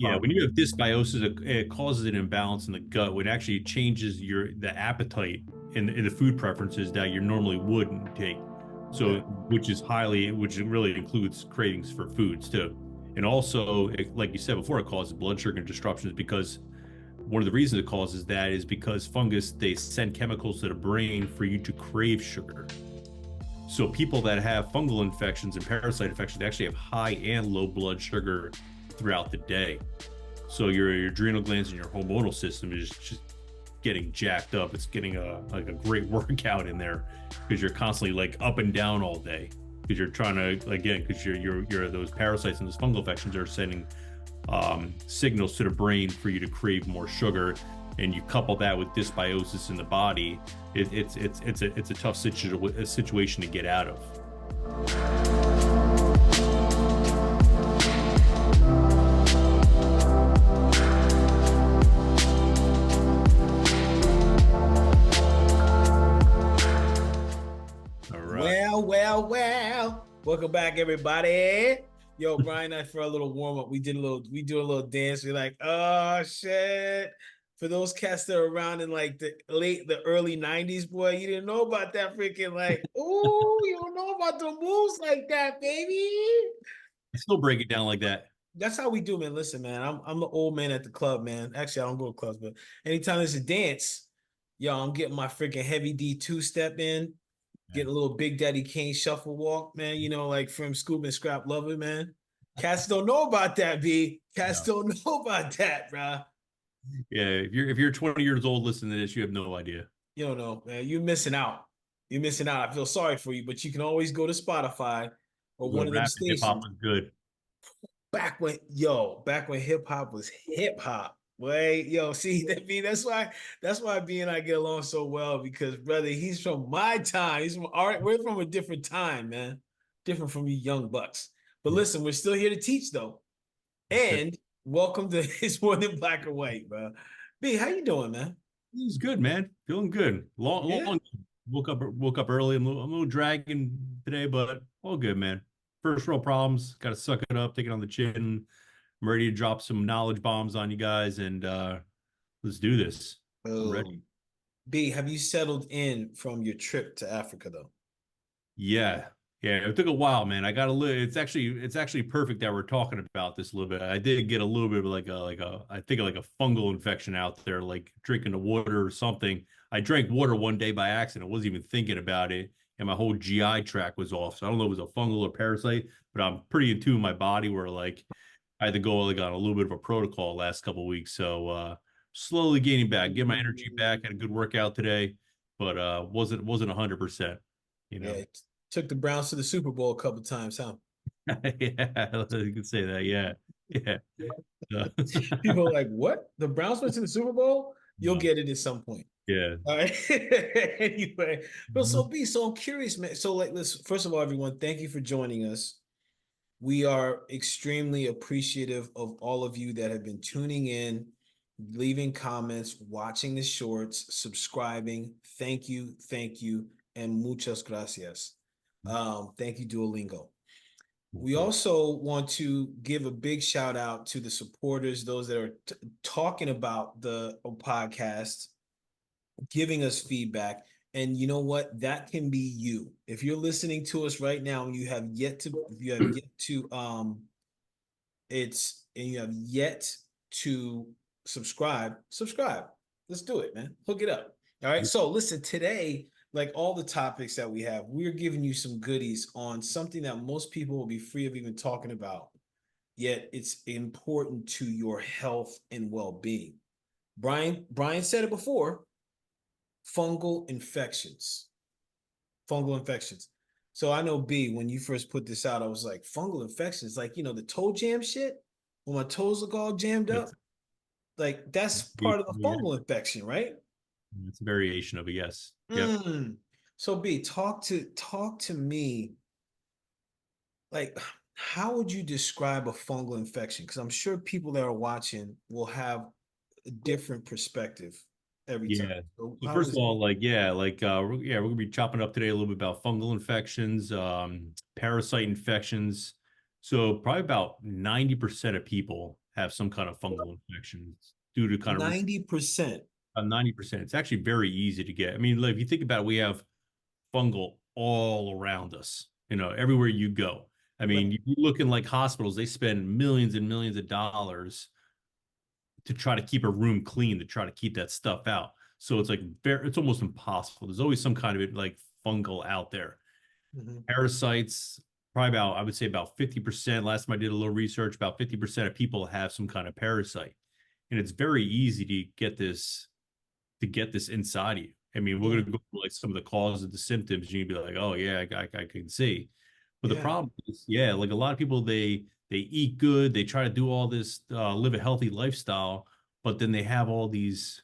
Yeah, when you have dysbiosis, it causes an imbalance in the gut, which actually changes the appetite and the food preferences that you normally wouldn't take. So, Yeah. which really includes cravings for foods too. And also, like you said before, it causes blood sugar disruptions because one of the reasons it causes that is because fungus, they send chemicals to the brain for you to crave sugar. So people that have fungal infections and parasite infections, they actually have high and low blood sugar throughout the day. So your adrenal glands and your hormonal system is just getting jacked up. It's getting a great workout in there because you're constantly like up and down all day because you're trying to, again, because you're those parasites and those fungal infections are sending signals to the brain for you to crave more sugar, and you couple that with dysbiosis in the body. It's a tough situation to get out of. All right. Well. Welcome back, everybody. Yo, Brian, I for a little warm up. We do a little dance. We're like, oh shit. For those cats that are around in like the early 90s, boy, you didn't know about that freaking like, oh, you don't know about the moves like that, baby. I still break it down like that. That's how we do, man. Listen, man, I'm the old man at the club, man. Actually, I don't go to clubs, but anytime there's a dance, yo, I'm getting my freaking heavy D two-step in, Yeah. getting a little Big Daddy Kane shuffle walk, man. You know, like from Scoop and Scrap Lover, man. Cats don't know about that, B. Cats Yeah. don't know about that, bro. Yeah, if you're 20 years old listening to this, you have no idea. You don't know, man. You're missing out. You're missing out. I feel sorry for you, but you can always go to Spotify or When one of them rap and hip hop stations. was good. Back when hip hop was hip hop. Wait, yo, see that be that's why B and I get along so well because brother, he's from my time. He's from our we're from a different time, man. Different from you young bucks. But Yeah, listen, we're still here to teach though. that's it. And welcome to It's More Than Black or White, bro. B, how you doing, man? He's good, man. Feeling good. Yeah. Long. Woke up early. I'm a little dragging today, but all good, man. First world problems. Got to suck it up, take it on the chin. I'm ready to drop some knowledge bombs on you guys, and let's do this. I'm ready. Boom. B, have you settled in from your trip to Africa though? Yeah. Yeah, it took a while, man. I got a little it's actually perfect that we're talking about this a little bit. I did get a little bit of like a I think like a fungal infection out there, like drinking the water or something. I drank water one day by accident. I wasn't even thinking about it, and my whole GI tract was off. So I don't know if it was a fungal or parasite, but I'm pretty in tune with my body where like I had to go like on a little bit of a protocol last couple of weeks. So slowly gaining back, get my energy back, had a good workout today, but wasn't 100%, you Yeah, know. it took the Browns to the Super Bowl a couple times, huh? Yeah, you could say that. Yeah, yeah. People are like, what? The Browns went to the Super Bowl? You'll No, get it at some point. yeah. All right. Anyway, but so I'm curious, man. So, like, listen, first of all, everyone, thank you for joining us. We are extremely appreciative of all of you that have been tuning in, leaving comments, watching the shorts, subscribing. Thank you, and muchas gracias. Thank you, Duolingo. We also want to give a big shout out to the supporters, those that are talking about the podcast, giving us feedback. And you know what? That can be you. If you're listening to us right now and you have yet to and you have yet to subscribe. Let's do it, man. Hook it up. All right. So listen, today, like all the topics that we have, we're giving you some goodies on something that most people will be free of even talking about, yet it's important to your health and well-being. Brian said it before, fungal infections. Fungal infections. So I know B, when you first put this out, I was like, fungal infections, like the toe jam shit, when my toes look all jammed That's up. Like that's part of the yeah, fungal infection, right? it's a variation of it. Yes. Yep. Mm. So B, talk to me. Like, how would you describe a fungal infection? Because I'm sure people that are watching will have a different perspective every time. Yeah. So So how first does of all, like we're gonna be chopping up today a little bit about fungal infections, parasite infections. So probably about 90% of people have some kind of fungal infection. It's due to kind of 90%. 90%. It's actually very easy to get. I mean, like, if you think about it, we have fungal all around us, everywhere you go. I mean, Right. you look in like hospitals, they spend millions and millions of dollars to try to keep a room clean, to try to keep that stuff out. So it's like it's almost impossible. There's always some kind of like fungal out there. Mhm. Parasites, probably about, I would say about 50%. Last time I did a little research, about 50% of people have some kind of parasite. And it's very easy to get this inside of you. I mean, we're Yeah. going to go through like some of the causes, the symptoms, and you'd be like, oh yeah, I can see. But the Yeah. problem is, yeah, like a lot of people, they eat good, they try to do all this, live a healthy lifestyle, but then they have all these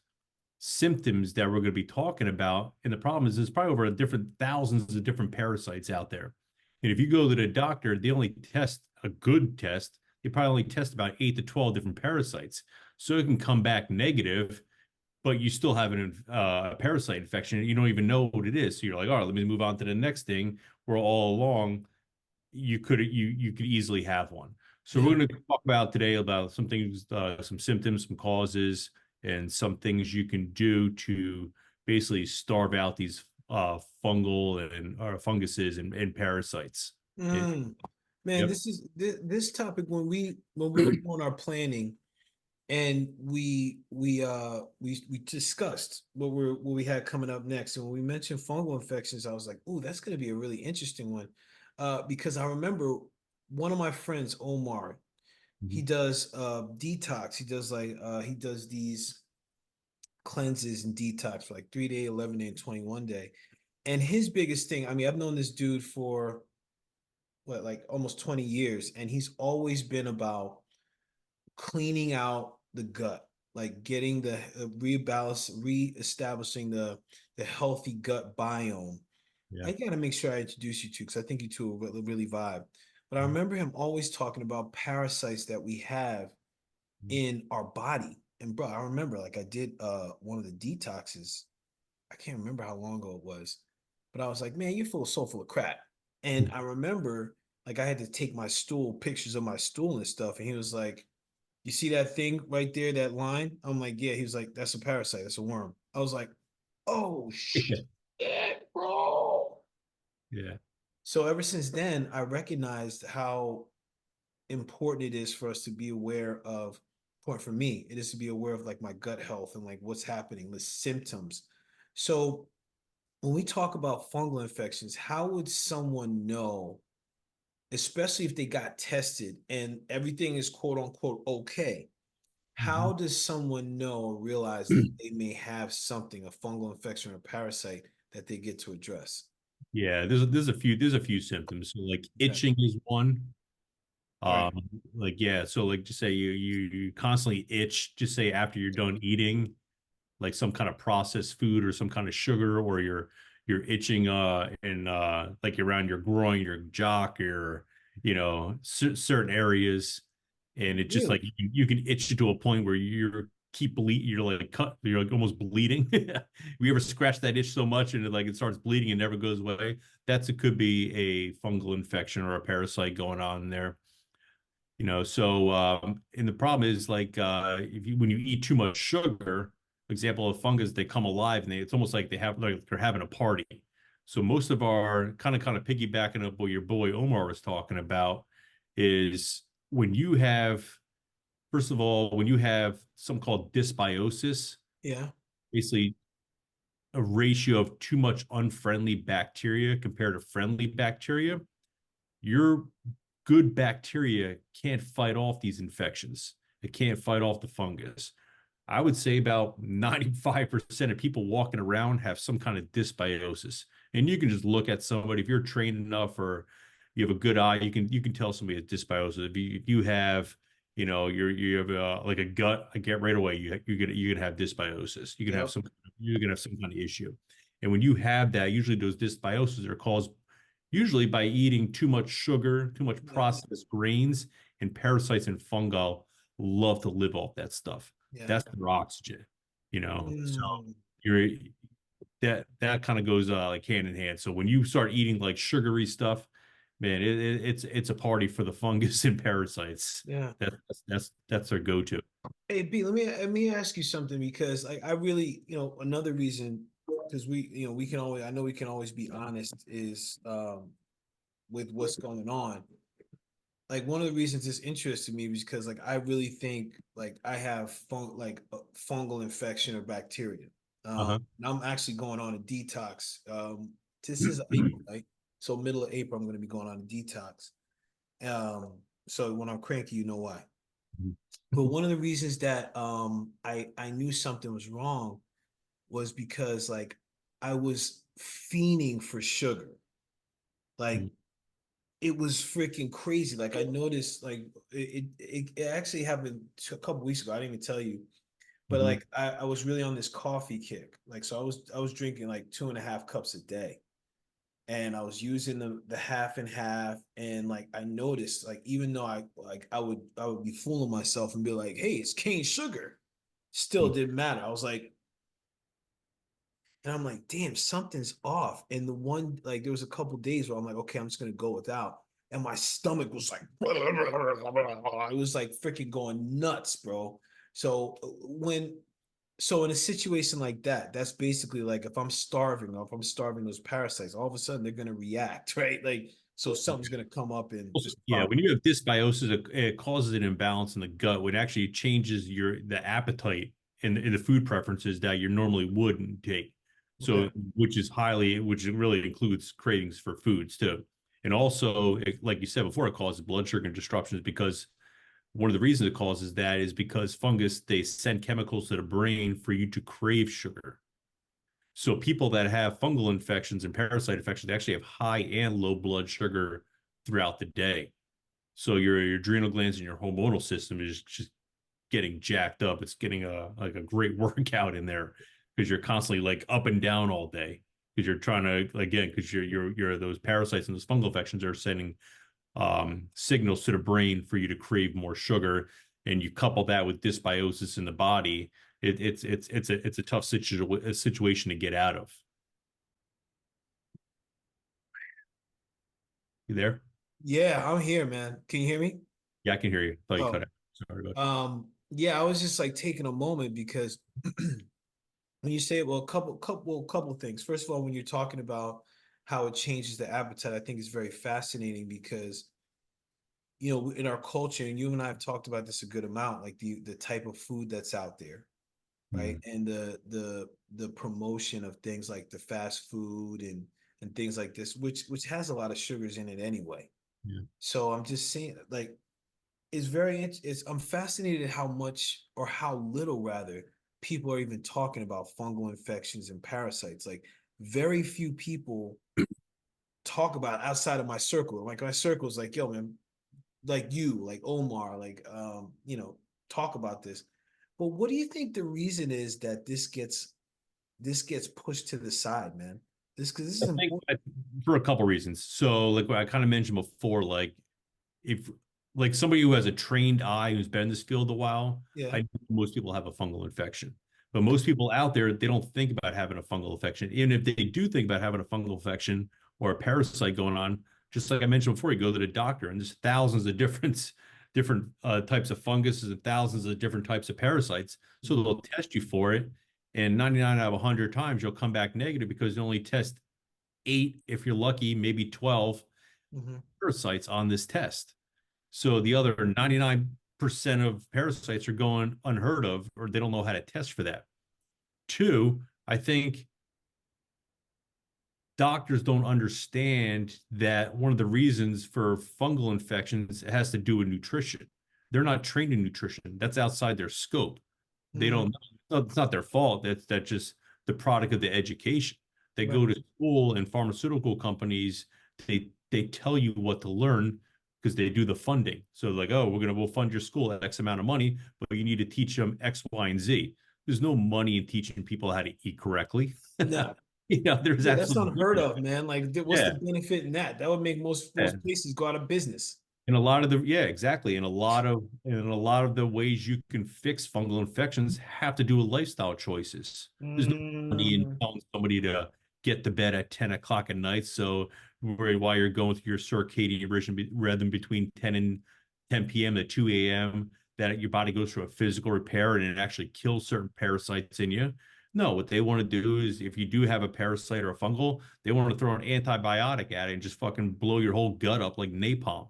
symptoms that we're going to be talking about. And the problem is there's probably over different thousands of different parasites out there. And if you go to the doctor, they only test a good test. They probably only test about 8 to 12 different parasites. So it can come back negative, but you still have a parasite infection. You don't even know what it is. So you're like, all right, let me move on to the next thing. Where all along you could easily have one. So we're Yeah. going to talk about today about some things, some symptoms, some causes, and some things you can do to basically starve out these fungal and or funguses and parasites. It, Mm. Man, yep. this is this topic when we were doing our planning and we discussed what we had coming up next. And when we mentioned fungal infections, I was like, "Oh, that's going to be a really interesting one," because I remember one of my friends, Omar. He Mhm. does detox. He does these cleanses and detox for like 3 day, 11 day, and 21 day. And his biggest thing, I mean, I've known this dude for what, like almost 20 years, and he's always been about cleaning out the gut, like getting the rebalance, reestablishing the healthy gut biome. Yeah. I gotta make sure I introduce you to because I think you two will really vibe. But I Mhm. remember him always talking about parasites that we have in our body. And bro, I remember like I did one of the detoxes. I can't remember how long ago it was, but I was like, man, you're so full of crap. And I remember like I had to take my stool, pictures of my stool and stuff. And he was like, you see that thing right there, that line? I'm like, yeah. He was like, that's a parasite, that's a worm. I was like, oh Yeah. shit, bro. Yeah. So ever since then, I recognized how important it is for us to be aware of, point for me, it is to be aware of like my gut health and like what's happening, the symptoms. So when we talk about fungal infections, how would someone know, especially if they got tested and everything is quote unquote okay? How Mhm. does someone know or realize that they may have something, a fungal infection or a parasite that they get to address? Yeah, there's a few symptoms. So like Okay. itching is one. Right. Um, like yeah, so like just say you constantly itch, just say after you're done eating, like some kind of processed food or some kind of sugar, or you're itching in like around your groin, your jock, your certain areas, and it's just like Really? you can itch to a point where you're like almost bleeding. We ever scratch that itch so much and it starts bleeding and never goes away? It could be a fungal infection or a parasite going on in there. So and the problem is like if you when you eat too much sugar, for example, of fungus, they come alive and it's almost like they're having a party. So most of our kind of piggybacking up what your boy Omar was talking about is when you have, first of all, when you have something called dysbiosis, Yeah. basically a ratio of too much unfriendly bacteria compared to friendly bacteria, your good bacteria can't fight off these infections. It can't fight off the fungus. I would say about 95% of people walking around have some kind of dysbiosis. And you can just look at somebody, if you're trained enough or you have a good eye, you can tell somebody has dysbiosis. If you have, you have like a gut, I get right away, you can have dysbiosis. Yep. You can have some kind of issue. And when you have that, usually those dysbioses are caused usually by eating too much sugar, too much Yep. processed grains, and parasites and fungal love to live off that stuff. Yeah. That's their oxygen. So Mm. you're that kind of goes like hand in hand. So when you start eating like sugary stuff, Man, it's a party for the fungus and parasites. Yeah. That's their go-to. Hey B, let me ask you something because I really, another reason because we can always I know we can always be honest is with what's going on. Like one of the reasons this interested me was because like I really think like I have like a fungal infection or bacteria. Uh-huh. And I'm actually going on a detox. This is April, right? So middle of April, I'm going to be going on a detox. Um, so when I'm cranky, you know why. But one of the reasons that I knew something was wrong was because like I was fiending for sugar. Like it was freaking crazy. Like I noticed, like it actually happened a couple weeks ago. I didn't even tell you, but Mm-hmm. like I was really on this coffee kick. Like so, I was drinking like 2.5 cups a day, and I was using the half and half. And like I noticed, like even though I would be fooling myself and be like, hey, it's cane sugar, still didn't matter. I was like, and I'm like, damn, something's off. And the one, like, there was a couple days where I'm like, okay, I'm just gonna go without. And my stomach was like, it was like freaking going nuts, bro. So so in a situation like that, that's basically like if I'm starving or if I'm starving those parasites, all of a sudden they're gonna react, right? Like, so something's gonna come up and Also, just yeah, when you have dysbiosis, it causes an imbalance in the gut, which actually changes the appetite and the food preferences that you normally wouldn't take. okay. So, which really includes cravings for foods too. And also, like you said before, it causes blood sugar disruptions because one of the reasons it causes that is because fungus, they send chemicals to the brain for you to crave sugar. So people that have fungal infections and parasite infections, they actually have high and low blood sugar throughout the day. So your adrenal glands and your hormonal system is just getting jacked up. It's getting a great workout in there because you're constantly like up and down all day because you're trying to again because you're those parasites and those fungal infections are sending signals to the brain for you to crave more sugar, and you couple that with dysbiosis in the body. It's a tough situation to get out of. You there? Yeah, I'm here, man. Can you hear me? Yeah, I can hear you. Thought you cut Oh, out. Sorry about. yeah, I was just like taking a moment because when you say, well, couple things. First of all, when you're talking about how it changes the appetite, I think it's very fascinating because in our culture, and you and I have talked about this a good amount, like the type of food that's out there, right? Mm, And the promotion of things like the fast food and things like this, which has a lot of sugars in it anyway. yeah. So I'm just saying, like, it's I'm fascinated how much or how little rather people are even talking about fungal infections and parasites. Like very few people talk about it outside of my circle. Like my circle is like, yo, man, like you, like Omar, like talk about this. But what do you think the reason is that this gets pushed to the side, man? This because this I is think important. for a couple reasons. So, like what I kind of mentioned before, like if like somebody who has a trained eye who's been in this field a while, Yeah. I know most people have a fungal infection. But most people out there, they don't think about having a fungal infection. Even if they do think about having a fungal infection or a parasite going on, just like I mentioned before, you go to the doctor and there's thousands of different types of funguses and thousands of different types of parasites. So Mm-hmm. they'll test you for it. And 99 out of 100 times you'll come back negative because they only test eight, if you're lucky, maybe 12 Mm-hmm. parasites on this test. So the other 99% of parasites are going unheard of, or they don't know how to test for that. Two, I think doctors don't understand that one of the reasons for fungal infections has to do with nutrition. They're not trained in nutrition. That's outside their scope. They Mm-hmm. don't, it's not their fault. That's just the product of the education. They Right. go to school and pharmaceutical companies, they tell you what to learn because they do the funding. So like, oh, we'll fund your school at X amount of money, but you need to teach them X, Y, and Z. There's no money in teaching people how to eat correctly. No. There's Yeah, that's absolutely unheard no. of, man. Like, what's the Yeah. benefit in that? That would make Yeah. most places go out of business. And a lot of the yeah, exactly. And a lot of the ways you can fix fungal infections have to do with lifestyle choices. There's no money in Mm, telling somebody to get to bed at 10 o'clock at night. So while you're going through your circadian rhythm between 10 p.m. to 2 a.m., that your body goes through a physical repair and it actually kills certain parasites in you. No, what they want to do is if you do have a parasite or a fungal, they want to throw an antibiotic at it and just fucking blow your whole gut up like napalm,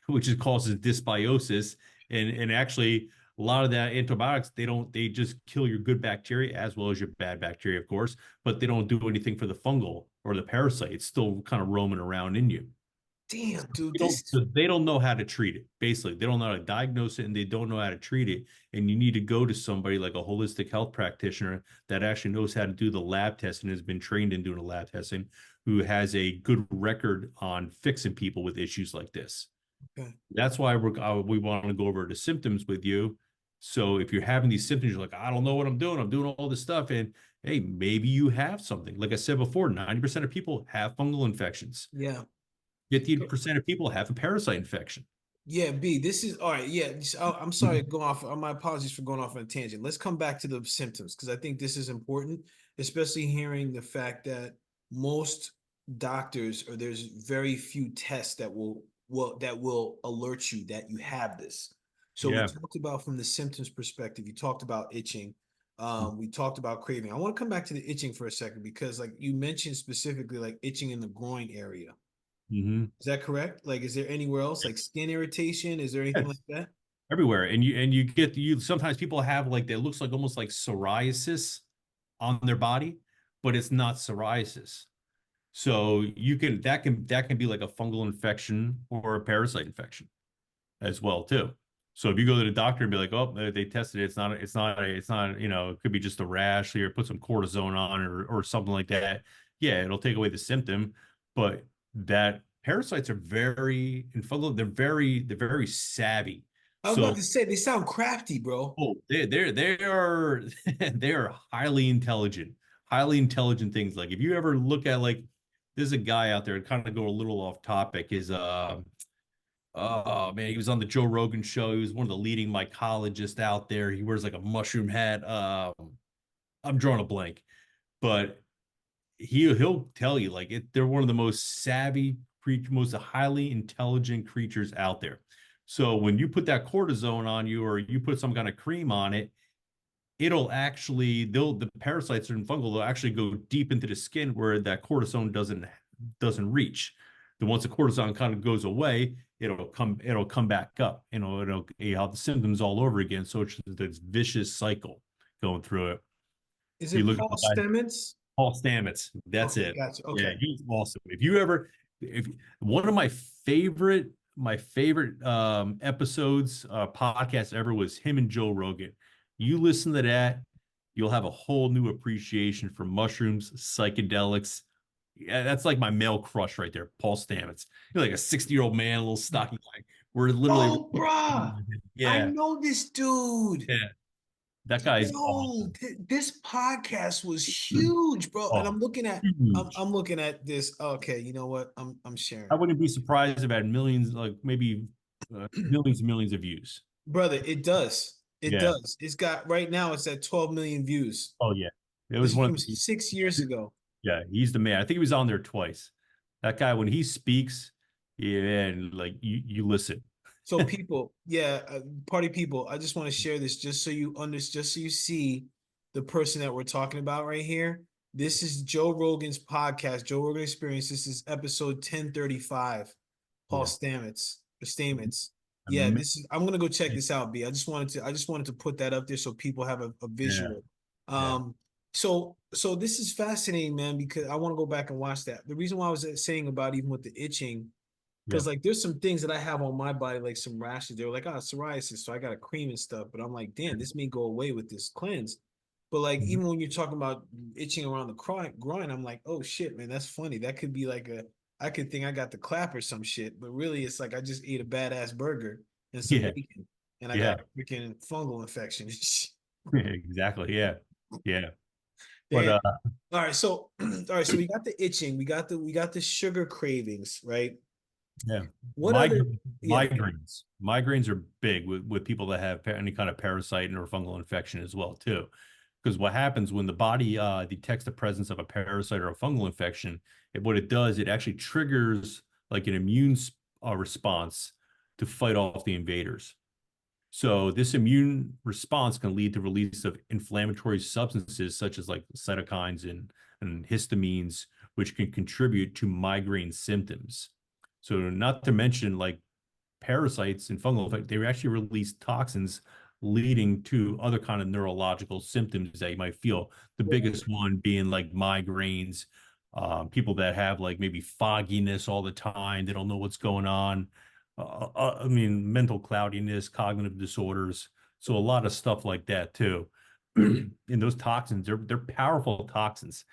which is causes dysbiosis. And actually a lot of that antibiotics, they just kill your good bacteria as well as your bad bacteria, of course, but they don't do anything for the fungal or the parasite. It's still kind of roaming around in you. Damn, dude, They don't, this. so they don't know how to treat it. Basically, they don't know how to diagnose it and they don't know how to treat it. And you need to go to somebody like a holistic health practitioner that actually knows how to do the lab testing, has been trained in doing the lab testing, who has a good record on fixing people with issues like this. Okay. That's why we want to go over the symptoms with you. So if you're having these symptoms, you're like, I don't know what I'm doing. I'm doing all this stuff. And hey, maybe you have something. Like I said before, 90% of people have fungal infections. Yeah. 50% of people have a parasite infection. Yeah, B, this is all right. Yeah, I'm sorry going off. My apologies for going off on a tangent. Let's come back to the symptoms because I think this is important, especially hearing the fact that most doctors or there's very few tests that will alert you that you have this. So we Yeah. talked about from the symptoms perspective. You talked about itching. We talked about craving. I want to come back to the itching for a second because, like you mentioned specifically, like itching in the groin area. Mm-hmm. Is that correct? Like, is there anywhere else like skin irritation? Is there anything like that? Everywhere. And you get you sometimes people have like that looks like almost like psoriasis on their body, but it's not psoriasis. So you can that can be like a fungal infection or a parasite infection as well too. So if you go to the doctor and be like, oh, they tested it, it's not, it could be just a rash here, put some cortisone on or something like that. Yeah, it'll take away the symptom, but that parasites are very in fungal, they're very savvy. I was about So to say they sound crafty, bro. oh, they are they are highly intelligent things. Like if you ever look at like there's a guy out there, kind of go a little off topic, is oh man, he was on the Joe Rogan show. He was one of the leading mycologists out there. He wears like a mushroom hat. I'm drawing a blank, but he'll tell you like they're one of the most savvy creatures, most highly intelligent creatures out there. So when you put that cortisone on you or you put some kind of cream on it, it'll actually the parasites and fungal will actually go deep into the skin where that cortisone doesn't reach. Then once the cortisone kind of goes away, it'll come back up. You'll have the symptoms all over again. So it's this vicious cycle going through it. Is You it look at Paul the guy, Stamets? Paul Stamets. That's Okay, it. gotcha. Yeah, Okay. he's awesome. If one of my favorite episodes, podcast ever was him and Joe Rogan. You listen to that, you'll have a whole new appreciation for mushrooms, psychedelics. Yeah, that's like my male crush right there, Paul Stamets. You're like a 60-year-old man, a little stocky guy. We're literally, Oh, bruh, I yeah, know this dude. yeah. That guy's Yo, awesome. this podcast was huge, bro. And Oh, I'm huge. I'm looking at this. Okay, you know what? I'm I sharing. wouldn't be surprised if it had millions, like maybe millions and millions of views. Brother, it does. It Yeah. does. It's got right now it's at 12 million views. Oh yeah. It This was was one from of the, 6 years ago. yeah, he's the man. I think he was on there twice. That guy, when he speaks, yeah, and like you listen. So people, yeah, party people, I just want to share this just so you understand, just so you see the person that we're talking about right here. This is Joe Rogan's podcast, Joe Rogan Experience. This is episode 1035. Paul Yeah. Stamets. Yeah, Amazing. this is I'm gonna go check this out, B. I just wanted to put that up there so people have a Yeah. visual. Yeah. So this is fascinating, man, because I want to go back and watch that. The reason why I was saying about even with the itching Yeah. because like there's some things that I have on my body, like some rashes. They were like, oh, psoriasis. So I got a cream and stuff. But I'm like, damn, this may go away with this cleanse. But like Mhm. even when you're talking about itching around the groin, I'm like, oh shit, man, that's funny. That could be like I could think I got the clap or some shit, but really it's like I just ate a badass burger and some Yeah. bacon and I Yeah. got a freaking fungal infection. Exactly. Yeah. Yeah. But Damn. All right, so all right, so we got the itching, we got the sugar cravings, right? yeah. What other yeah, Migraines are big with people that have any kind of parasite or fungal infection as well too. Because what happens when the body detects the presence of a parasite or a fungal infection, what it does, it actually triggers like an immune response to fight off the invaders. So this immune response can lead to release of inflammatory substances such as like cytokines and histamines, which can contribute to migraine symptoms. So not to mention like parasites and fungal effect, they actually release toxins leading to other kind of neurological symptoms that you might feel. The biggest one being like migraines, people that have like maybe fogginess all the time, they don't know what's going on. I mean, mental cloudiness, cognitive disorders. So a lot of stuff like that too. And those toxins, they're powerful toxins.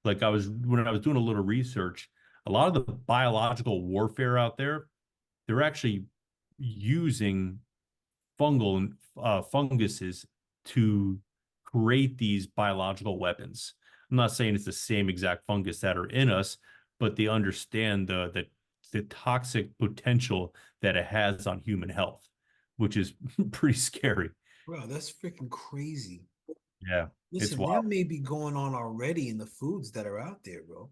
Like when I was doing a little research, a lot of the biological warfare out there, they're actually using fungal and funguses to create these biological weapons. I'm not saying it's the same exact fungus that are in us, but they understand the toxic potential that it has on human health, which is pretty scary. Bro, that's freaking crazy. Yeah, it's Listen, that wild. may be going on already in the foods that are out there, bro.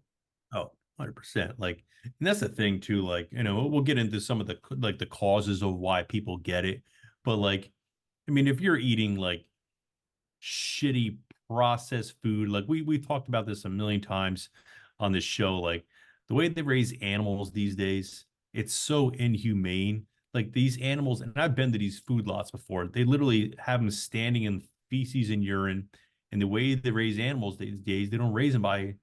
Oh, 100%. Like, and that's the thing too. Like, we'll get into some of the like the causes of why people get it, but like, I mean, if you're eating like shitty processed food. Like we talked about this a million times on this show. Like the way they raise animals these days, it's so inhumane. Like these animals, and I've been to these food lots before. They literally have them standing in feces and urine. And the way they raise animals these days, they don't raise them by,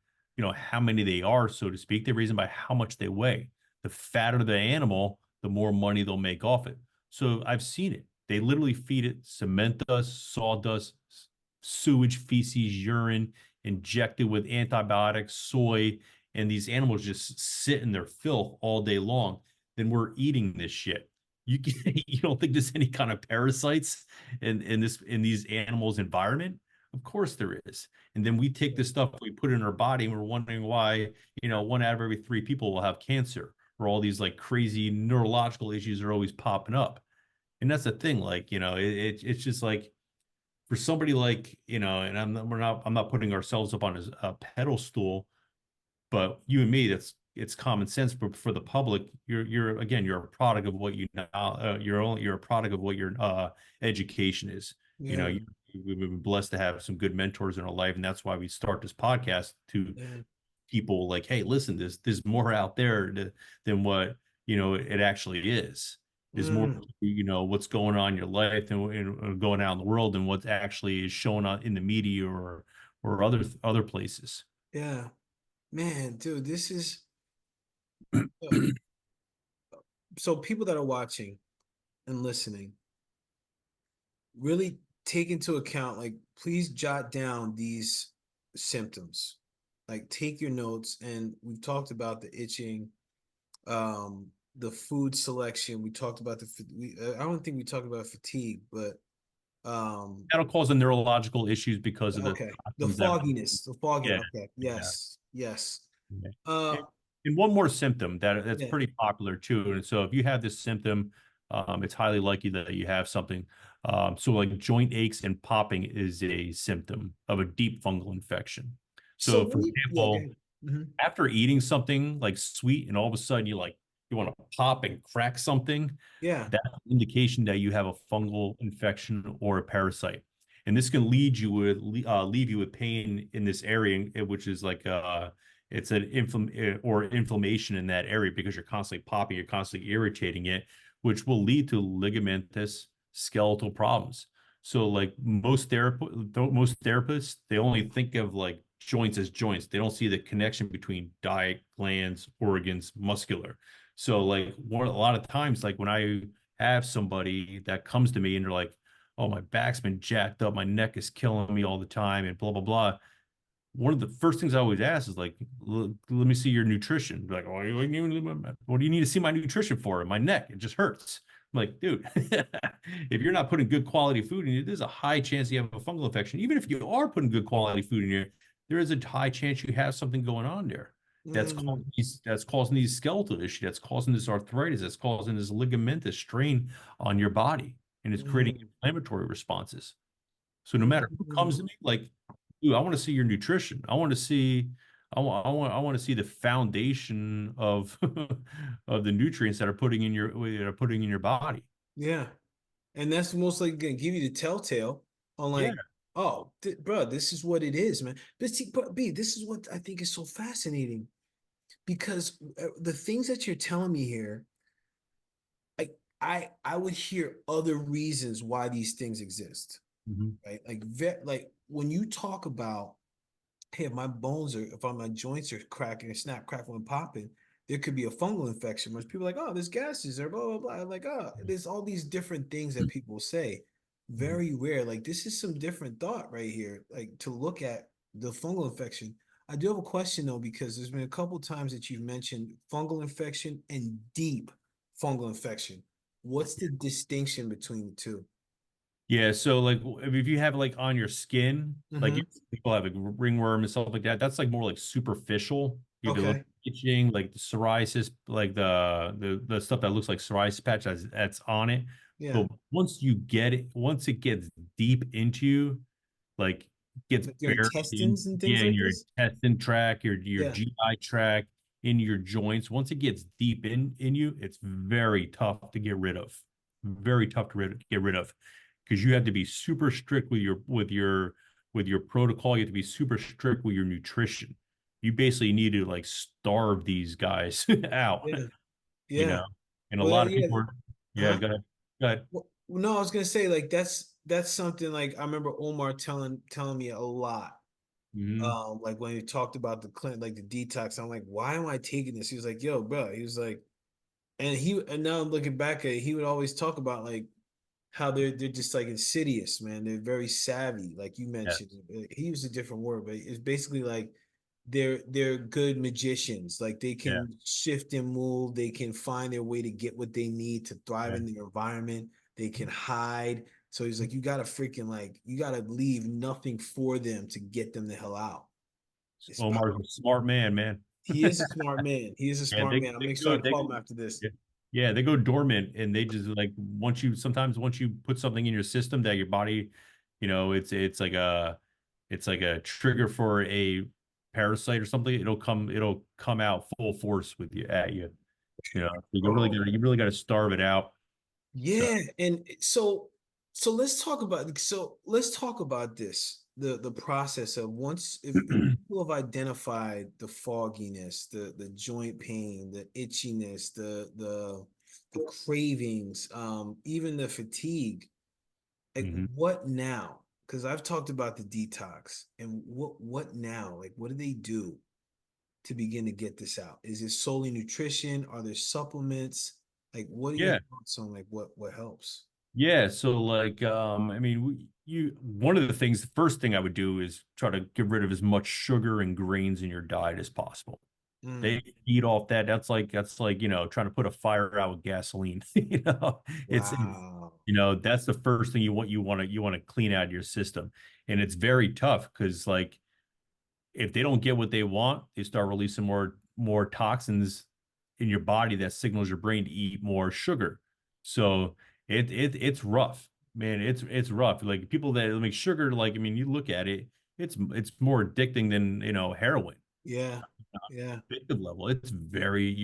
how many they are, so to speak. They raise them by how much they weigh. The fatter the animal, the more money they'll make off it. So I've seen it. They literally feed it cement dust, sawdust, sewage, feces, urine, injected with antibiotics, soy, and these animals just sit in their filth all day long. Then we're eating this shit. You don't think there's any kind of parasites in these animals' environment? Of course there is. And then we take this stuff, we put it in our body, and we're wondering why, one out of every three people will have cancer, or all these like crazy neurological issues are always popping up. And that's the thing, like, it's just like for somebody like, and I'm not putting ourselves up on a pedestal, but you and me, it's common sense. But for the public, you're again, you're a product of what you know. You're a product of what your education is. Yeah, We've been blessed to have some good mentors in our life, and that's why we start this podcast to yeah. people like, hey, listen, there's more out there than what it actually is. There's more, Mm, what's going on in your life and going out in the world and what actually is shown on in the media or other places. yeah. Man, dude, this is uh, so people that are watching and listening, really take into account, like, please jot down these symptoms. Like, take your notes, and we've talked about the itching, the food selection. We talked about I don't think we talked about fatigue, but um, That'll cause the neurological issues because of the okay, the toxins that. fogginess, the fogging. Yeah, Okay, yeah. yes, yes. Yeah. Uh, And one more symptom that's yeah. pretty popular too. And so if you have this symptom, it's highly likely that you have something. So like joint aches and popping is a symptom of a deep fungal infection. So So for when yeah, example, okay. Hmm. after eating something like sweet and all of a sudden you want to pop and crack something, Yeah. that's an indication that you have a fungal infection or a parasite. And this can leave you with pain in this area, which is like it's an inflammation in that area because you're constantly popping, you're constantly irritating it, which will lead to ligamentous skeletal problems. So like most therapists, they only think of like joints as joints. They don't see the connection between diet, glands, organs, muscular. So like a lot of times, like when I have somebody that comes to me and they're like, "Oh, my back's been jacked up, my neck is killing me all the time," and blah blah blah. One of the first things I always ask is like, "Let me see your nutrition." Like, what do you need to see my nutrition for? My neck, it just hurts. I'm like, dude, if you're not putting good quality food in you, there's a high chance you have a fungal infection. Even if you are putting good quality food in you, there is a high chance you have something going on there Mm, that's causing these skeletal issues, that's causing this arthritis, that's causing this ligamentous strain on your body, and it's creating mm. inflammatory responses. So no matter who comes to Mm, me, like, dude, I want to see your nutrition. I want to see, I want to see the foundation of of the nutrients that are putting in your body. yeah. And that's most likely gonna give you the telltale on Yeah. like, oh, bro, this is what it is, man. But see, but B, this is what I think is so fascinating because the things that you're telling me here, like I would hear other reasons why these things exist, Mhm. right? Like when you talk about, hey, if my bones are, if my joints are cracking and snap, crackling, and popping, there could be a fungal infection. Most people are like, oh, there's gases or blah blah blah. I'm like, oh, there's all these different things that people say. Mhm. Very rare. Like this is some different thought right here. Like to look at the fungal infection. I do have a question though, because there's been a couple times that you've mentioned fungal infection and deep fungal infection. What's the distinction between the two? Yeah, so like if you have like on your skin, like Mm-hmm. people have like ringworm and stuff like that, that's like more like superficial. If you look Okay. at itching, like the psoriasis, like the stuff that looks like psoriasis patch that's on it. Yeah. But once it gets deep into you, like gets Like your buried intestines and things in like your this? intestine tract, your Yeah. GI tract, in your joints. Once it gets deep in you, it's very tough to get rid of. Very tough to get rid of because you have to be super strict with your protocol. You have to be super strict with your nutrition. You basically need to like starve these guys out, Yeah. you know. Yeah. And a Well, lot of yeah. people are, yeah, Huh? go ahead. Well, no, I was gonna say like that's something like I remember Omar telling me a lot. Mhm. Like when he talked about the clinic, like the detox, I'm like, why am I taking this? He was like, yo, bro. He was like, and now I'm looking back at it, he would always talk about like how they're just like insidious, man. They're very savvy, like you Yeah, mentioned. He used a different word, but it's basically like they're good magicians. Like they yeah, can shift and move. They can find their way to get what they need to thrive yeah. in their environment. They can hide. So he's like, you gotta freaking like you gotta leave nothing for them to get them the hell out. It's Omar's a powerful. smart man, man. He is a smart man. He is a Yeah, smart man. I'll make sure I call him after this. yeah, yeah, they go dormant and they just like sometimes once you put something in your system that your body, it's like a trigger for a parasite or something, it'll come out full force with you at you. You know, so Oh, you really gotta starve it out. So yeah, and so let's talk about this the process of once if people have identified the fogginess, the joint pain, the itchiness, the cravings, even the fatigue. Like Mhm. what now? Because I've talked about the detox, and what now? Like what do they do to begin to get this out? Is it solely nutrition? Are there supplements? Like, what are your Yeah. thoughts on like what helps? Yeah, so like I mean you one of the things the first thing I would do is try to get rid of as much sugar and grains in your diet as possible. Mm, They eat off that. That's like, trying to put a fire out with gasoline. wow. That's the first thing you want to clean out of your system. And it's very tough because like if they don't get what they want, they start releasing more toxins in your body that signals your brain to eat more sugar. So it's rough, man. It's rough. Like people that make sugar, like I mean, you look at it, it's more addicting than heroin Yeah. Yeah. addictive level. It's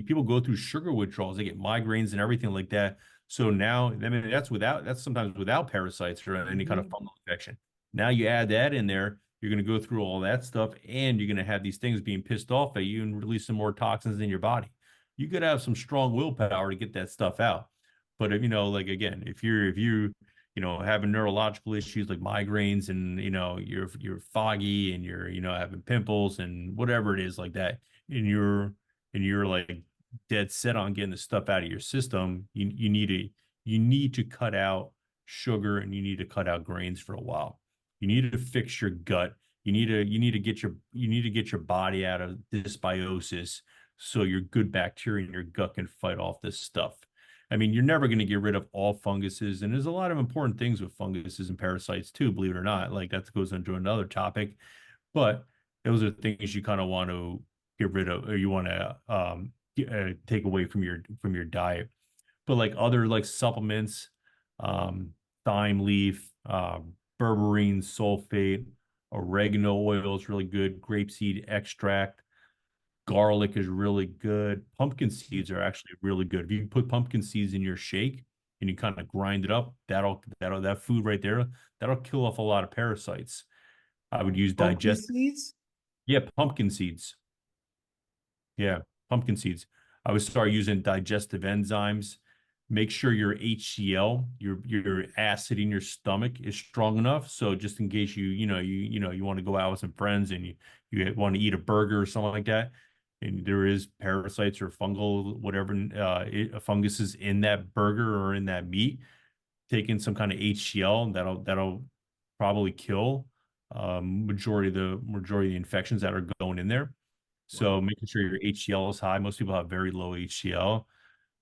people go through sugar withdrawals, they get migraines and everything like that. So now, I mean, that's sometimes without parasites or any kind of Hmm. fungal infection. Now you add that in there, you're going to go through all that stuff and you're going to have these things being pissed off at you and release some more toxins in your body. You could have some strong willpower to get that stuff out. But if, like again, if you having neurological issues like migraines and you're foggy and you're having pimples and whatever it is like that and you're like dead set on getting the stuff out of your system, you need to cut out sugar and you need to cut out grains for a while. You need to fix your gut. You need to get your body out of dysbiosis so your good bacteria in your gut can fight off this stuff. I mean, you're never going to get rid of all funguses, and there's a lot of important things with funguses and parasites too, believe it or not. Like that goes into another topic, but those are things you kind of want to get rid of or you want to take away from your diet. But like other like supplements, thyme leaf, berberine sulfate, oregano oil is really good, grapeseed extract, garlic is really good. Pumpkin seeds are actually really good. If you put pumpkin seeds in your shake and you kind of grind it up, that food right there, that'll kill off a lot of parasites. I would use Pumpkin digest, seeds? yeah, pumpkin seeds. Yeah, pumpkin seeds. I would start using digestive enzymes. Make sure your HCl, your acid in your stomach is strong enough. So just in case you want to go out with some friends and you want to eat a burger or something like that, and there is parasites or fungal whatever funguses in that burger or in that meat, taking some kind of HCl that'll probably kill majority of the infections that are going in there. So Wow. making sure your HCl is high. Most people have very low HCl.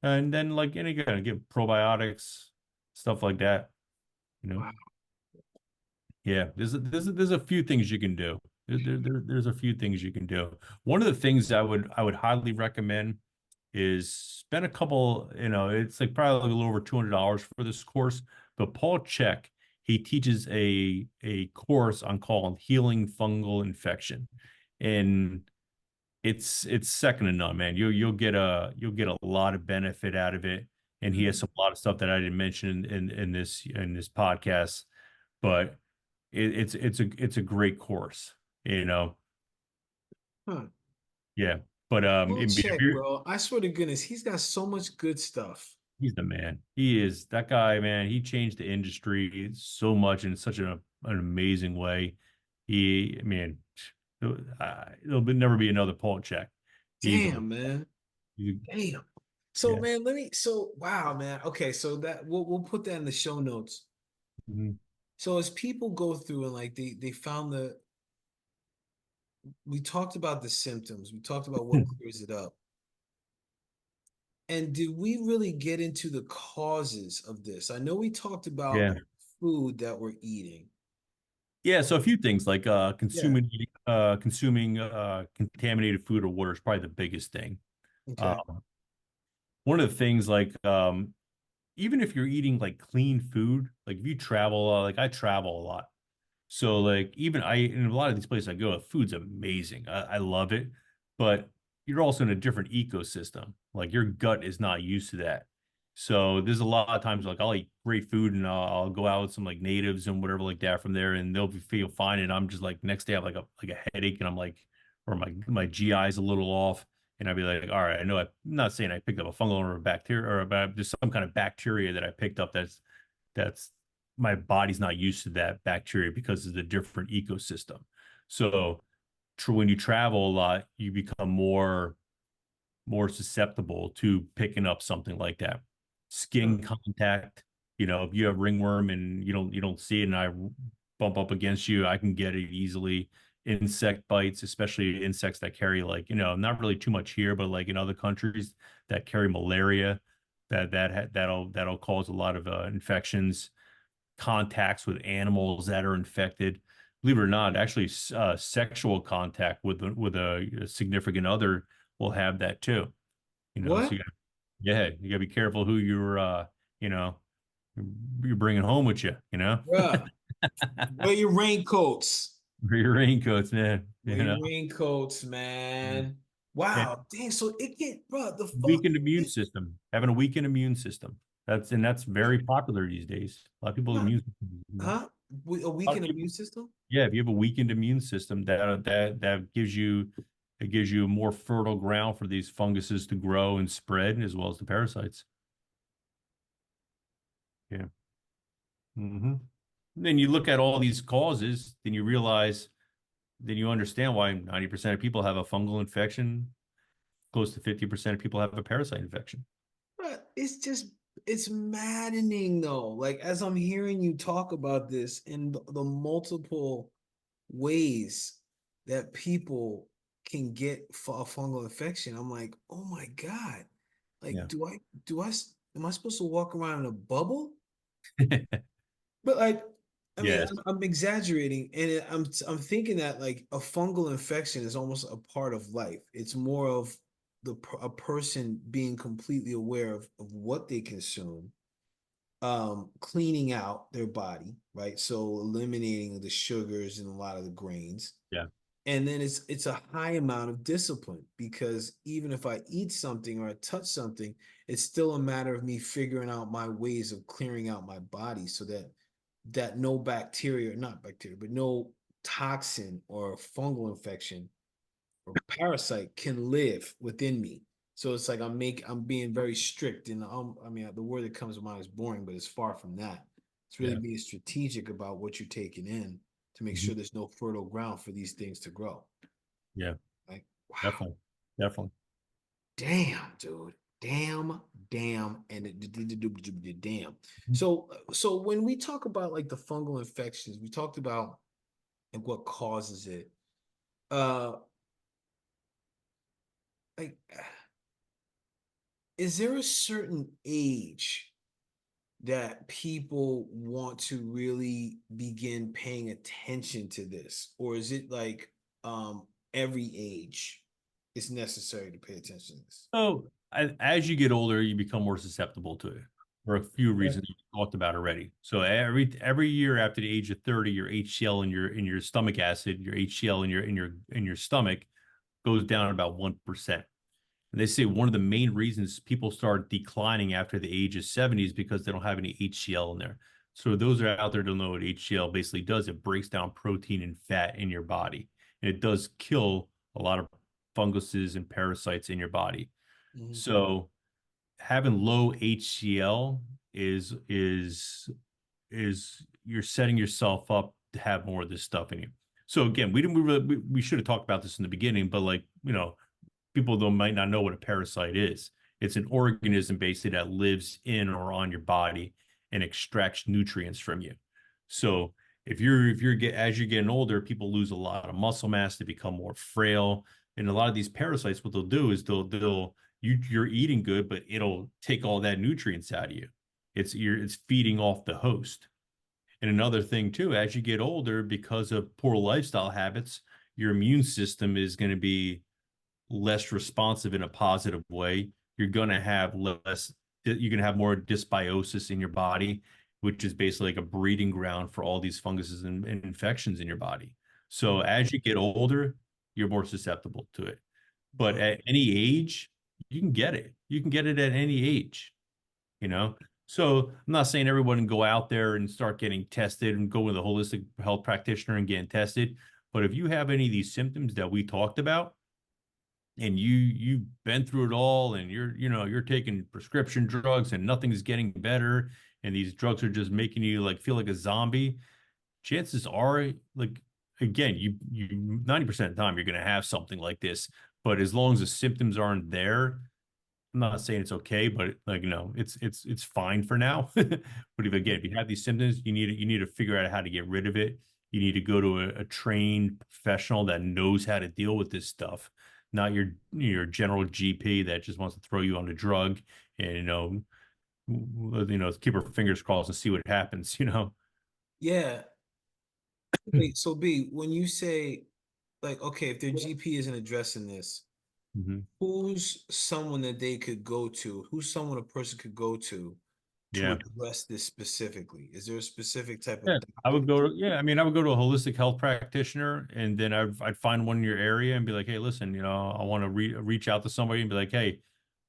And then like and again, give probiotics, stuff like that. You know, Wow. yeah. There's a few things you can do. There's a few things you can do. One of the things I would highly recommend is spend a couple. It's like probably a little over $200 for this course. But Paul Check, he teaches a course on called healing fungal infection, and it's second to none, man. You'll get a lot of benefit out of it, and he has Hmm. some a lot of stuff that I didn't mention in this podcast, but it's a great course, you know. Huh. Yeah, but Well, check, bro. I swear to goodness, he's got so much good stuff. he's the man. He is that guy, man. He changed the industry so much in such an amazing way. I mean, there'll never be another Paul Check. Easily. Damn, man. You- Damn. So, yeah. man, wow, man. Okay, so that we'll put that in the show notes. Mhm. So as people go through and like they found we talked about the symptoms, we talked about what clears it up. And did we really get into the causes of this? I know we talked about Yeah. the food that we're eating. Yeah, so a few things like Yeah. consuming contaminated food or water is probably the biggest thing. Okay. Um, One of the things like even if you're eating like clean food, like if you travel, like I travel a lot. So like even in a lot of these places I go, the food's amazing. I love it, but you're also in a different ecosystem. Like your gut is not used to that. So there's a lot of times like I'll eat great food and I'll go out with some like natives and whatever like that from there, and feel fine, and I'm just like next day I have like a headache, and I'm like, or my GI is a little off, and I'd be like, all right, I know I'm not saying I picked up a fungal or a bacteria or there's some kind of bacteria that I picked up that's my body's not used to that bacteria because of the different ecosystem. So when you travel a lot, you become more susceptible to picking up something like that. Huh. Skin contact, if you have ringworm and you don't see it and I bump up against you, I can get it easily. Insect bites, especially insects that carry like, not really too much here, but like in other countries that carry malaria, that'll cause a lot of infections. Contacts with animals that are infected. Believe it or not, actually, sexual contact with a significant other will have that too. So What? you got to be careful who you know, you're bringing home with you. Bruh, wear your raincoats. For your raincoats, man. Wear your raincoats, man. And Wow. Dang, so it get, bro, the fuck. weakened immune system, having a weakened immune system. That's very popular these days. A lot of people's Huh? immune system. Huh? A A lot weakened of immune people system? Yeah, if you have a weakened immune system, that gives you a more fertile ground for these funguses to grow and spread, as well as the parasites. Yeah. Then you look at all these causes, then you understand why 90% of people have a fungal infection, close to 50% of people have a parasite infection. But it's maddening though. Like as I'm hearing you talk about this and the multiple ways that people can get a fungal infection, I'm like, oh my God. Like, Yeah. am I supposed to walk around in a bubble? But like, I mean, Yes. I'm exaggerating, and I'm thinking that like a fungal infection is almost a part of life. It's more of a person being completely aware of what they consume cleaning out their body, right? So eliminating the sugars and a lot of the grains. Yeah. And then it's a high amount of discipline because even if I eat something or I touch something, it's still a matter of me figuring out my ways of clearing out my body so that no bacteria, not bacteria, but no toxin or fungal infection or parasite can live within me. So it's like I'm being very strict, and I mean the word that comes to mind is boring, but it's far from that. It's really Yeah. being strategic about what you're taking in to make Hmm. sure there's no fertile ground for these things to grow. Yeah. Like, wow, Definitely. Definitely. damn, dude, damn, damn, and damn. Mhm. So when we talk about like the fungal infections, we talked about like what causes it. Uh, like, is there a certain age that people want to really begin paying attention to this, or is it like every age is necessary to pay attention to this? So as you get older, you become more susceptible to it for a few Okay. reasons you talked about already. So every year after the age of 30, your HCl in your stomach acid, your HCl in your stomach goes down about 1%. And they say one of the main reasons people start declining after the age of 70 is because they don't have any HCl in there. So those are out there don't know what HCl basically does. It breaks down protein and fat in your body. And it does kill a lot of funguses and parasites in your body. Mhm. So having low HCl is you're setting yourself up to have more of this stuff in you. So again, we should have talked about this in the beginning, but like, people though might not know what a parasite is. It's an organism basically that lives in or on your body and extracts nutrients from you. So if you're get as you're getting older, people lose a lot of muscle mass, they become more frail. And a lot of these parasites, what they'll do is you're eating good, but it'll take all that nutrients out of you. It's feeding off the host. And another thing too, as you get older, because of poor lifestyle habits, your immune system is going to be less responsive in a positive way. You're going to have less, you're going to have more dysbiosis in your body, which is basically like a breeding ground for all these funguses and infections in your body. So as you get older, you're more susceptible to it. But Okay. at any age, you can get it. You can get it at any age, you know? So I'm not saying everyone can go out there and start getting tested and go with a holistic health practitioner and getting tested. But if you have any of these symptoms that we talked about, and you've been through it all and you're taking prescription drugs and nothing's getting better and these drugs are just making you like feel like a zombie, chances are like again you 90% of the time you're going to have something like this, but as long as the symptoms aren't there, I'm not saying it's okay, but like it's fine for now. But if you have these symptoms, you need to figure out how to get rid of it. You need to go to a trained professional that knows how to deal with this stuff, not your general GP that just wants to throw you on a drug and keep our fingers crossed and see what happens. Yeah. Wait, so B, when you say like, okay, if their GP isn't addressing this, Mhm. who's someone that they could go to? Who's someone a person could go to Yeah. address this specifically? Is there a specific type of Yeah, I doctor would that go you? to, yeah, I mean, I would go to a holistic health practitioner and then I'd find one in your area and be like, hey, listen, I want to reach out to somebody and be like, hey,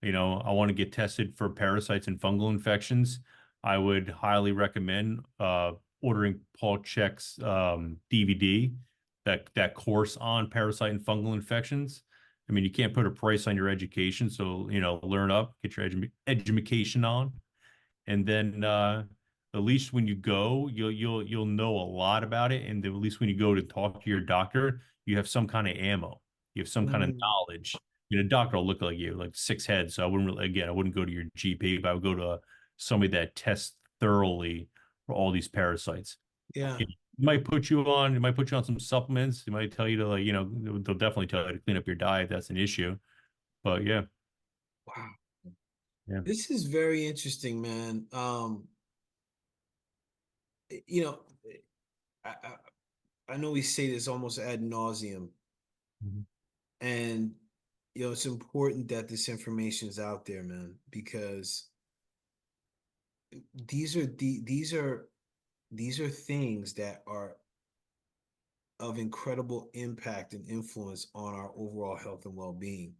I want to get tested for parasites and fungal infections. I would highly recommend ordering Paul Check's DVD, that course on parasite and fungal infections. I mean, you can't put a price on your education, so learn up, get your education on, and then at least when you go, you'll know a lot about it, and then at least when you go to talk to your doctor, you have some kind of ammo, you have some kind of Mm, knowledge. Doctor will look like you, like six heads. So I wouldn't go to your GP, but I would go to somebody that tests thoroughly for all these parasites. yeah. It might put you on some supplements. It might tell you to they'll definitely tell you to clean up your diet if that's an issue. But yeah, Wow. yeah. This is very interesting, man. You know, I know we say this almost ad nauseum, Mhm. and it's important that this information is out there, man, because these are things that are of incredible impact and influence on our overall health and well-being.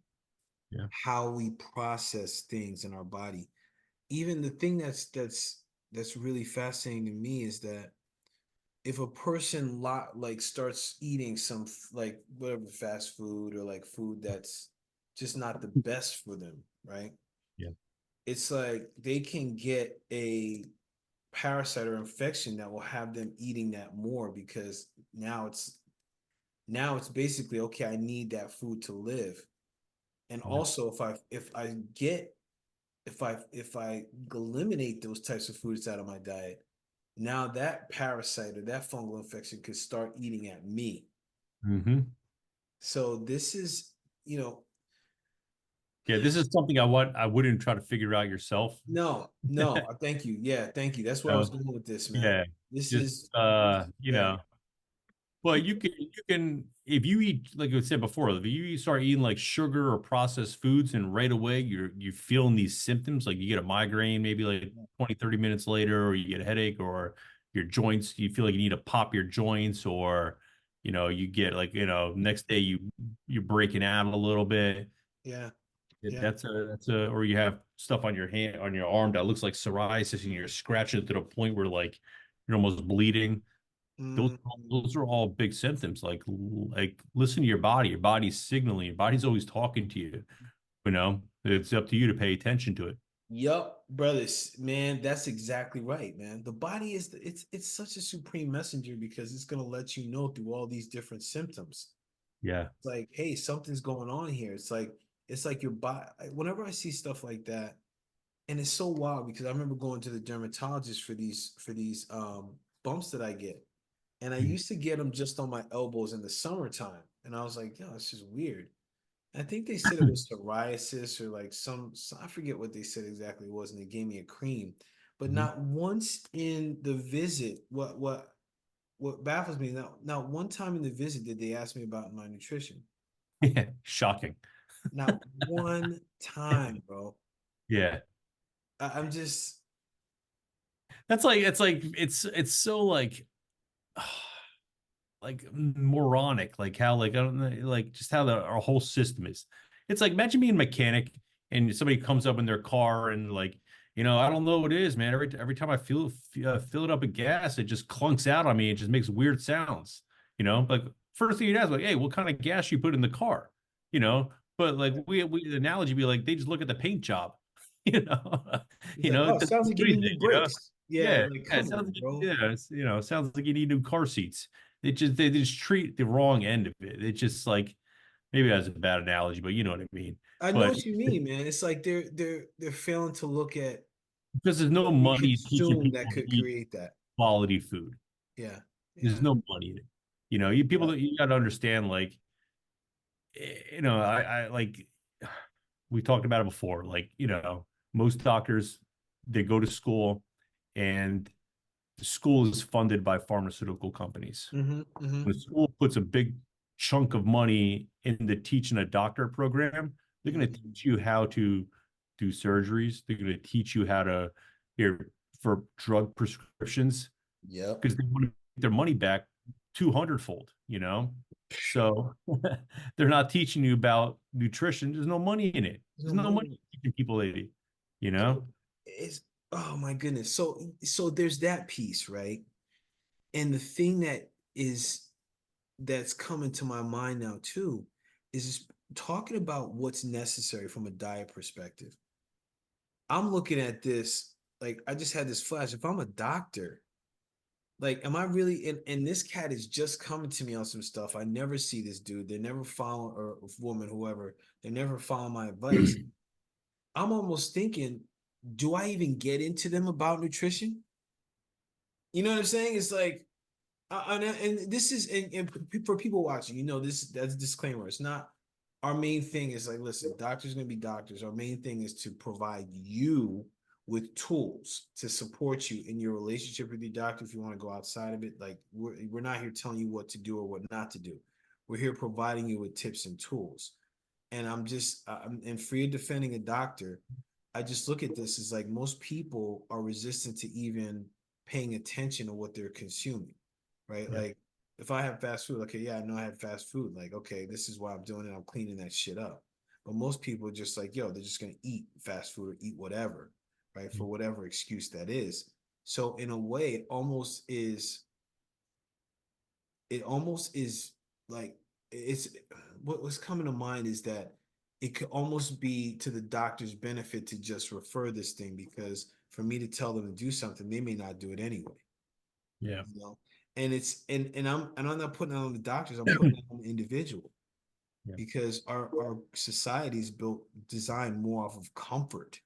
Yeah. How we process things in our body. Even the thing that's really fascinating to me is that if a person like starts eating some like whatever fast food or like food that's just not the best for them, right? Yeah. It's like they can get a parasite or infection that will have them eating that more because now it's basically okay, I need that food to live. And Yeah. also if I eliminate those types of foods out of my diet, now that parasite or that fungal infection could start eating at me. Hmm. So this is, you know, Yeah. This is something I wouldn't try to figure out yourself. no, no, thank you. Yeah, thank you. That's where I was So, going with this, man. yeah. This Just is, this, yeah. well, you can if you eat like I said before, if you start eating like sugar or processed foods and right away you feeling these symptoms, like you get a migraine maybe like 20, 30 minutes later, or you get a headache, or your joints, you feel like you need to pop your joints, or you get like, next day you're breaking out a little bit. Yeah, yeah. That's a or you have stuff on your hand, on your arm that looks like psoriasis, and you're scratching it to the point where like you're almost bleeding. those Mm, those are all big symptoms. Like listen to your body. Your body's signaling. Your body's always talking to you. It's up to you to pay attention to it. yup, brothers, man, that's exactly right, man. The body is it's such a supreme messenger because it's gonna let you know through all these different symptoms. Yeah. It's like, hey, something's going on here. It's like your body. Whenever I see stuff like that, and it's so wild because I remember going to the dermatologist for these bumps that I get, and I Mhm. used to get them just on my elbows in the summertime, and I was like, yo, it's just weird. I think they said it was psoriasis or like I forget what they said exactly it was, and they gave me a cream. But Mhm. not once in the visit, what baffles me, not one time in the visit did they ask me about my nutrition. Yeah. Shocking. Not one time, bro. Yeah. I'm just It's so like moronic, like how like I don't know, like just how our whole system is. It's like imagine being a mechanic and somebody comes up in their car and like, I don't know what it is, man. Every time I fill it up with gas, it just clunks out on me. It just makes weird sounds. Like first thing you'd ask, like, hey, what kind of gas you put in the car? You know, but like the analogy be like they just look at the paint job. You know, it's like, oh, it it doesn't sounds do like you need new anything. brakes. Yeah, Yeah, like yeah, it come sounds on, like bro. yeah, it sounds like you need new car seats. They just treat the wrong end of it. It's just like maybe that's a bad analogy, but you know what I mean. I know But what you mean, man. It's like they're failing to look at because there's no what we money teaching consume that people to could eat create that. quality food. Yeah, There's yeah, no money in it. You yeah. people, you got to understand, like, I like we talked about it before. Like, most doctors, they go to school, and the school is funded by pharmaceutical companies. Mm-hmm. Mm-hmm. When a school puts a big chunk of money into teaching a doctor program, they're going to Mm-hmm. teach you how to do surgeries. They're going to teach you how to here for drug prescriptions Yep. because they want to get their money back 200-fold. So they're not teaching you about nutrition. There's no money in it. There's There's no no money money. teaching people to eat, you So know? it's oh my goodness. So there's that piece, right? And the thing that's coming to my mind now too is just talking about what's necessary from a diet perspective. I'm looking at this like I just had this flash. If I'm a doctor, like, am I really? And this cat is just coming to me on some stuff. I never see this dude. They never follow or woman, whoever. They never follow my advice. I'm almost thinking, do I even get into them about nutrition? You know what I'm saying? It's like, and this is and for people watching, that's a disclaimer. It's not our main thing is like, listen, doctors are gonna be doctors. Our main thing is to provide you with tools to support you in your relationship with your doctor. If you want to go outside of it, like we're not here telling you what to do or what not to do. We're here providing you with tips and tools. And I'm in free of defending a doctor. I just look at this as like most people are resistant to even paying attention to what they're consuming, right? Yeah. Like if I have fast food, okay, yeah, I know I have fast food. Like, okay, this is why I'm doing it. I'm cleaning that shit up. But most people are just like, yo, they're just gonna eat fast food or eat whatever, right? For whatever excuse that is. So in a way, it almost is like it's what's coming to mind is that it could almost be to the doctor's benefit to just refer this thing because for me to tell them to do something, they may not do it anyway, Yeah. you know. And it's and I'm not putting it on the doctors, I'm putting it on the individual Yeah. because our society is built designed more off of comfort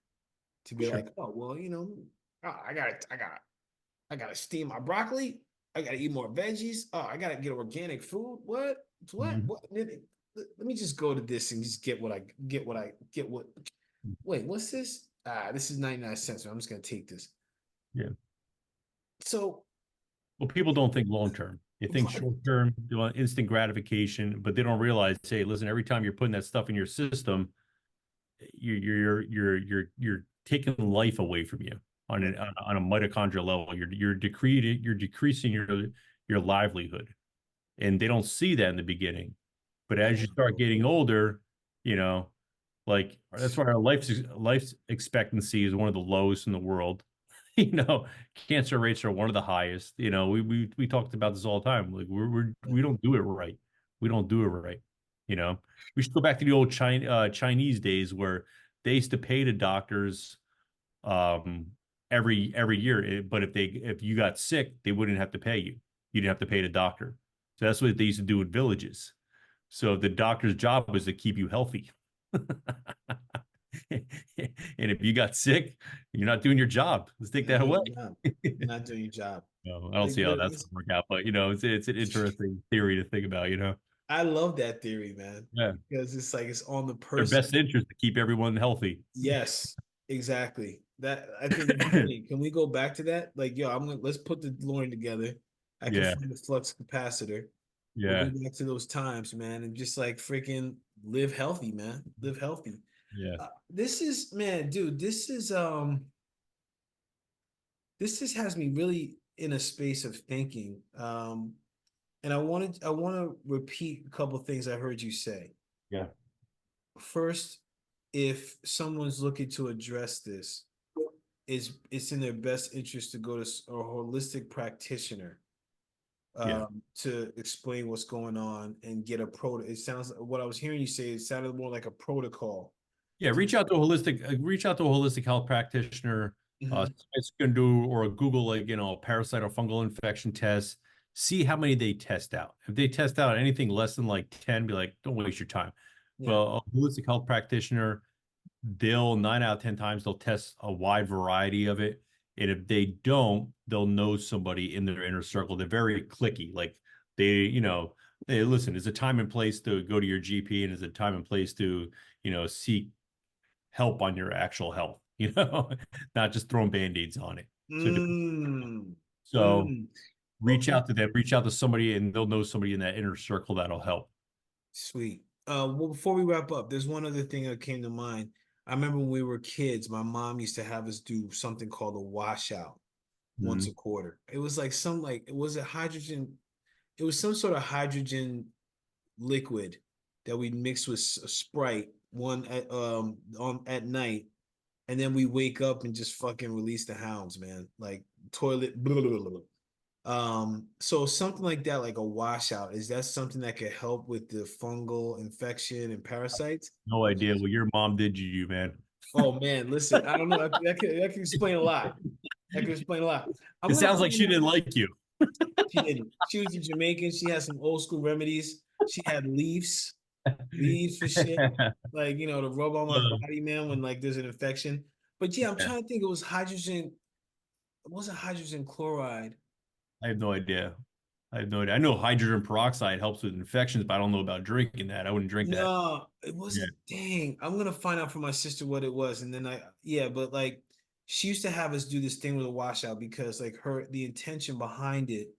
to be Sure. like, oh well, oh, I gotta steam my broccoli. I gotta eat more veggies. Oh, I gotta get organic food. What? What? Mhm. What? Let me just go to this and just get what I get. What I get. What? Wait, what's this? This is 99 cents. I'm just gonna take this. Yeah. So, Well, people don't think long term. They think right. short term, they want instant gratification, but they don't realize, hey, listen, every time you're putting that stuff in your system, you're taking life away from you on Right. on a mitochondrial level. You're decreasing your livelihood, and they don't see that in the beginning. But as you start getting older, you know, like that's why our life expectancy is one of the lowest in the world. Cancer rates are one of the highest. We talked about this all the time. Like we don't do it right. We don't do it right. You know, we should go back to the old Chinese days where they used to pay the doctors um every year. But if you got sick, they wouldn't have to pay you. You didn't have to pay the doctor. So that's what they used to do in villages. So the doctor's job was to keep you healthy. And if you got sick, you're not doing your job. Let's take You're not that doing away. your job. You're not doing your job. No, I don't Like, see how but that's gonna work out, but it's an interesting theory to think about. I love that theory, man, Yeah. because it's like it's on the Their person. best interest to keep everyone healthy. Yes, exactly. That I think it's brilliant. Can we go back to that? Like, yo, let's put the DeLorean together. I can Yeah. find the flux capacitor. We'll go Yeah. back to those times, man, and just like freaking live healthy, man. Live healthy. Yeah. This is, man, dude. This just has me really in a space of thinking. And I want to repeat a couple of things I heard you say. Yeah. First, if someone's looking to address this, it's in their best interest to go to a holistic practitioner Yeah. to explain what's going on and get a it sounds like what I was hearing you say, it sounded more like a protocol. Yeah, reach out to a holistic health practitioner. Mhm. It's gonna do or a Google like parasite or fungal infection test. See how many they test out. If they test out anything less than like 10, be like, don't waste your time. Yeah. Well, a holistic health practitioner, they'll 9 out of 10 times they'll test a wide variety of it. And if they don't, they'll know somebody in their inner circle. They're very clicky. Like hey, listen, there's a time and place to go to your GP, and there's a time and place to, seek help on your actual health, not just throwing band-aids on it. So Mm. so Mm. reach out to them, reach out to somebody, and they'll know somebody in that inner circle that'll help. Sweet. Well, before we wrap up, there's one other thing that came to mind. I remember when we were kids, my mom used to have us do something called a washout once a Mhm. quarter. It was like it was a hydrogen, it was some sort of hydrogen liquid that we mix with Sprite one at night, and then we wake up and just fucking release the hounds, man. Like toilet. Blah, blah, blah, blah. So something like that, like a washout, is that something that could help with the fungal infection and parasites? No idea what your mom did to you, man. Oh man, listen, I don't know. That can explain a lot. That can explain a lot. I'm It gonna sounds like find she out. didn't like you. She didn't. She was a Jamaican. She had some old school remedies. She had leaves for shit, like to rub on my body, man, when like there's an infection. But yeah, I'm Yeah, trying to think. It was hydrogen. It wasn't hydrogen chloride. I have no idea. I have no idea. I know hydrogen peroxide helps with infections, but I don't know about drinking that. I wouldn't drink that. No, it Yeah. wasn't. Dang, I'm gonna find out from my sister what it was, and then yeah, but like she used to have us do this thing with a washout because like the intention behind it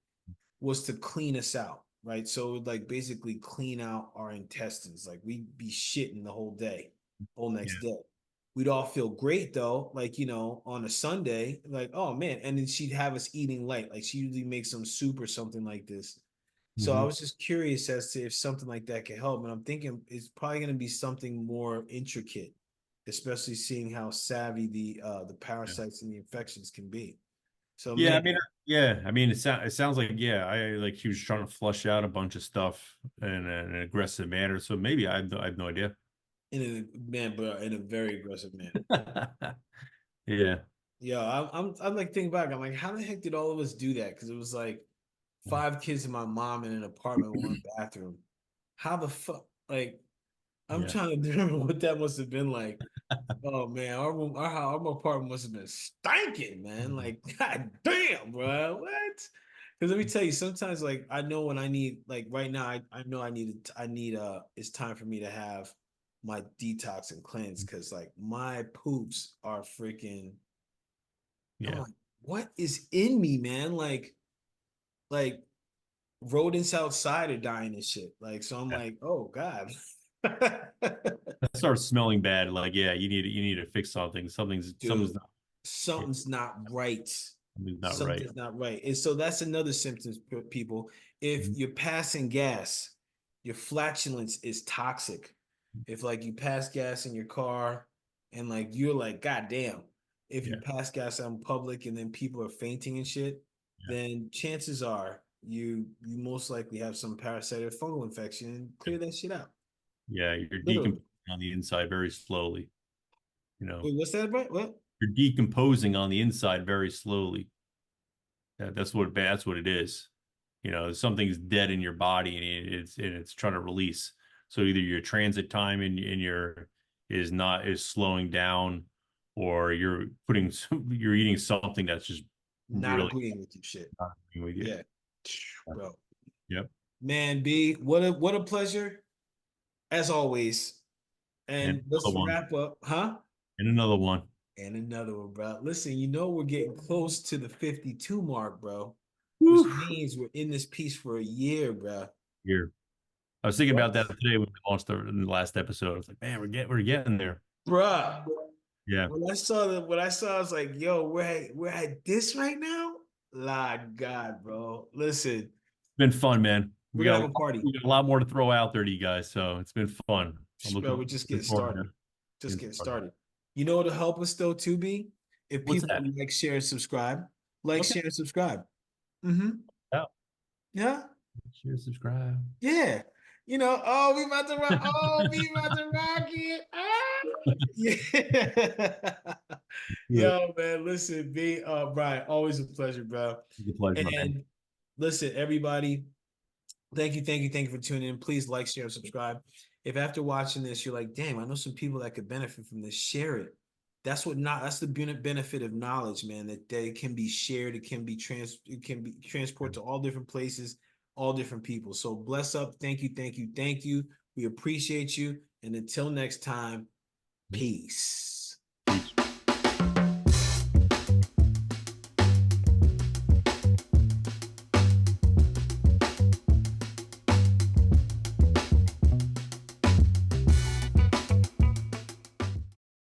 was to clean us out, right? So it would like basically clean out our intestines. Like we'd be shitting the whole day, whole Yeah. next day. we'd all feel great though, like, you know, on a Sunday, like, oh man. And then she'd have us eating light. Like she usually makes some soup or something like this. So I Hmm. was just curious as to if something like that could help. And I'm thinking it's probably going to be something more intricate, especially seeing how savvy the Yeah. parasites and the infections can be. So Yeah, man, I mean, yeah, I mean, it sounds like, yeah, I like he was trying to flush out a bunch of stuff in an aggressive manner. So maybe I have no idea. but in a very aggressive manner. Yeah. Yeah, I'm like thinking back. I'm like, how the heck did all of us do that? Because it was like five kids and my mom in an apartment, one bathroom. How the fuck? Like, I'm Yeah. trying to remember what that must have been like. Oh man, our apartment must have been stinking, man. Like, god damn, bro. What? Because let me tell you, sometimes like I know when I need, like right now, I know it's time for me to have my detox and cleanse because like my poops are freaking. I'm Yeah. like, what is in me, man? Like rodents outside are dying and shit. Like, so I'm Yeah. like, oh God. That starts smelling bad. Like, yeah, you need to fix something. Dude, Not, yeah, something's not right. something's not right. Something's not right. And so that's another symptom, people. If Mhm. you're passing gas, your flatulence is toxic. If like you pass gas in your car and like you're like, God damn, if you Yeah. pass gas out in public and then people are fainting and shit, Yeah. then chances are you most likely have some parasite or fungal infection and clear that shit out. Yeah, you're Literally. decomposing on the inside very slowly. You know, Wait, what's that about? What? you're decomposing on the inside very slowly. That's what it is. You know, something's dead in your body and it's trying to release. So either your transit time in your is slowing down, or you're eating something that's just Not really agreeing with you shit. not agreeing with you. Yeah. Bro. Yep. Man, B, what a pleasure as always. And And another let's one. wrap up, huh? And another one And another one, bro. Listen, you know we're getting close to the 52 mark, bro, which Woo. means we're in this piece for a year, bro. Here. I was thinking What? about that today when we launched in the last episode. I was like, man, we're getting there. Bruh. Yeah. When I saw, I was like, yo, we're at this right now? La God, bro. Listen, It's been fun, man. we're gonna have a party. We got a lot more to throw out there to you guys, so it's been fun. I'm Bro, we're just getting looking forward to started. Just getting getting started. started. You know what'll help us though, too, B? If What's people that? like, share, and subscribe. Like, Okay. share, and subscribe. Mm-hmm. Yeah. Yeah. Share, subscribe. Yeah. You know, oh, we about to rock. Oh, we about to rock it. Ah! Yeah. Good. Yo, man, listen, B, Brian, always a pleasure, bro. It's a pleasure, man. And listen, everybody, thank you for tuning in. Please like, share, and subscribe. If after watching this, you're like, damn, I know some people that could benefit from this, share it. That's the benefit of knowledge, man, that it can be shared, it can be transported to all different places, all different people. So bless up. Thank you. We appreciate you. And until next time, peace.